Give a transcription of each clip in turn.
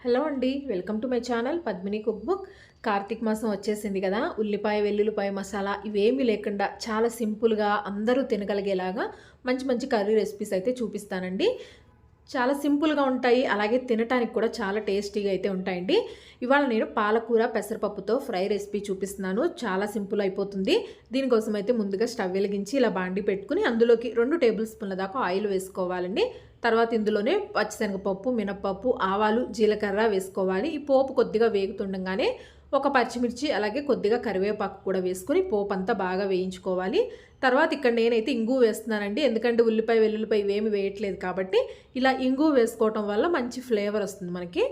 Hello అండి, welcome to my channel Padmini cook book. Karthika మాసం వచ్చేసింది కదా. ఉల్లిపాయ వెల్లుల్లిపాయ మసాలా ఇవేమీ లేకుండా చాలా సింపుల్గా అందరూ తినగలిగేలాగా మంచి మంచి కర్రీ రెసిపీస్ అయితే చూపిస్తానండి. చాలా సింపుల్గా ఉంటాయి, అలాగే తినటానికి కూడా చాలా టేస్టీగా అయితే ఉంటాయండి. ఇవాళ నేను పాలకూర పెసరపప్పుతో ఫ్రై రెసిపీ చూపిస్తున్నాను. చాలా సింపుల్ అయిపోతుంది. దీనికోసం అయితే ముందుగా స్టవ్ వెలిగించి ఇలా బాండి పెట్టుకుని అందులోకి 2 టేబుల్ స్పూన్ల దాకా ఆయిల్ వేసుకోవాలండి. తర్వాత ఇందులోనే పచ్చిశనగపప్పు, మినపప్పు, ఆవాలు, జీలకర్ర వేసుకోవాలి. ఈ పోపు కొద్దిగా వేగుతుండగానే ఒక పచ్చిమిర్చి అలాగే కొద్దిగా కరివేపాకు కూడా వేసుకొని పోపు అంతా బాగా వేయించుకోవాలి. తర్వాత ఇక్కడ నేనైతే ఇంగువ వేస్తున్నానండి, ఎందుకంటే ఉల్లిపాయ వెల్లుల్లిపాయ ఇవేమి వేయట్లేదు కాబట్టి ఇలా ఇంగువ వేసుకోవటం వల్ల మంచి ఫ్లేవర్ వస్తుంది మనకి.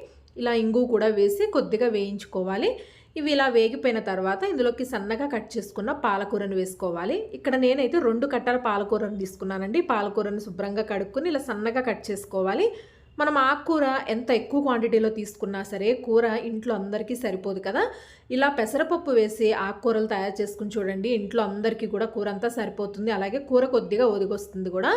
ఇలా ఇంగువ కూడా వేసి కొద్దిగా వేయించుకోవాలి. ఇవి ఇలా వేగిపోయిన తర్వాత ఇందులోకి సన్నగా కట్ చేసుకున్న పాలకూరను వేసుకోవాలి. ఇక్కడ నేనైతే 2 కట్టల పాలకూరను తీసుకున్నానండి. పాలకూరను శుభ్రంగా కడుక్కొని ఇలా సన్నగా కట్ చేసుకోవాలి. మనం ఆకుకూర ఎంత ఎక్కువ క్వాంటిటీలో తీసుకున్నా సరే కూర ఇంట్లో అందరికీ సరిపోదు కదా. ఇలా పెసరపప్పు వేసి ఆకుకూరలు తయారు చేసుకుని చూడండి, ఇంట్లో అందరికీ కూడా కూర అంతా సరిపోతుంది. అలాగే కూర కొద్దిగా ఒదిగొస్తుంది కూడా.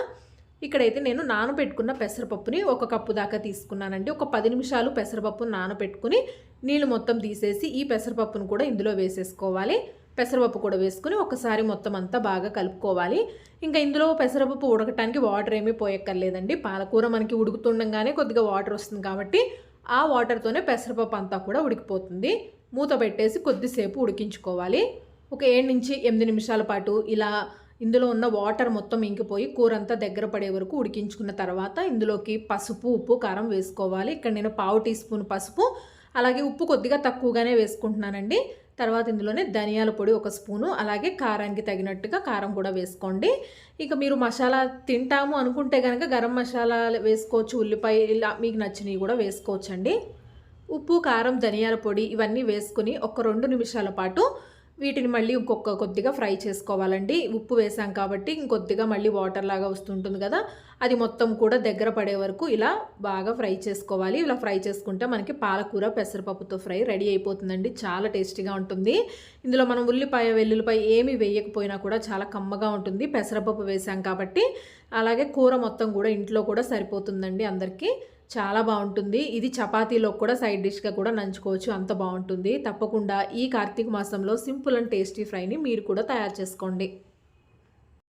ఇక్కడైతే నేను నానబెట్టుకున్న పెసరపప్పుని 1 కప్పు దాకా తీసుకున్నానండి. ఒక 10 నిమిషాలు పెసరపప్పును నానబెట్టుకుని నీళ్ళు మొత్తం తీసేసి ఈ పెసరపప్పును కూడా ఇందులో వేసేసుకోవాలి. పెసరపప్పు కూడా వేసుకుని ఒకసారి మొత్తం అంతా బాగా కలుపుకోవాలి. ఇంకా ఇందులో పెసరపప్పు ఉడకటానికి వాటర్ ఏమీ పోయక్కర్లేదండి. పాలకూర మనకి ఉడుకుతుండగానే కొద్దిగా వాటర్ వస్తుంది కాబట్టి ఆ వాటర్తోనే పెసరపప్పు అంతా కూడా ఉడికిపోతుంది. మూత పెట్టేసి కొద్దిసేపు ఉడికించుకోవాలి. ఒక 7 నుంచి 8 నిమిషాల పాటు ఇలా ఇందులో ఉన్న వాటర్ మొత్తం ఇంకిపోయి కూర అంతా దగ్గర పడే వరకు ఉడికించుకున్న తర్వాత ఇందులోకి పసుపు, ఉప్పు, కారం వేసుకోవాలి. ఇక్కడ నేను 1/2 టీ స్పూన్ పసుపు, అలాగే ఉప్పు కొద్దిగా తక్కువగానే వేసుకుంటున్నానండి. తర్వాత ఇందులోనే ధనియాల పొడి 1 స్పూను, అలాగే కారానికి తగినట్టుగా కారం కూడా వేసుకోండి. ఇక మీరు మసాలా తింటాము అనుకుంటే కనుక గరం మసాలా వేసుకోవచ్చు, ఉల్లిపాయ ఇలా మీకు నచ్చినవి కూడా వేసుకోవచ్చండి. ఉప్పు, కారం, ధనియాల పొడి ఇవన్నీ వేసుకుని ఒక 2 నిమిషాల పాటు వీటిని మళ్ళీ కొద్దిగా ఫ్రై చేసుకోవాలండి. ఉప్పు వేసాం కాబట్టి ఇంకొద్దిగా మళ్ళీ వాటర్ లాగా వస్తుంటుంది కదా, అది మొత్తం కూడా దగ్గర పడే వరకు ఇలా బాగా ఫ్రై చేసుకోవాలి. ఇలా ఫ్రై చేసుకుంటే మనకి పాలకూర పెసరపప్పుతో ఫ్రై రెడీ అయిపోతుందండి. చాలా టేస్టీగా ఉంటుంది. ఇందులో మనం ఉల్లిపాయ వెల్లుల్లిపాయ ఏమి వేయకపోయినా కూడా చాలా కమ్మగా ఉంటుంది, పెసరపప్పు వేసాం కాబట్టి. అలాగే కూర మొత్తం కూడా ఇంట్లో కూడా సరిపోతుందండి అందరికీ. చాలా బాగుంటుంది. ఇది చపాతీలో కూడా సైడ్ డిష్గా కూడా నంచుకోవచ్చు, అంత బాగుంటుంది. తప్పకుండా ఈ కార్తీక మాసంలో సింపుల్ అండ్ టేస్టీ ఫ్రైని మీరు కూడా తయారు చేసుకోండి.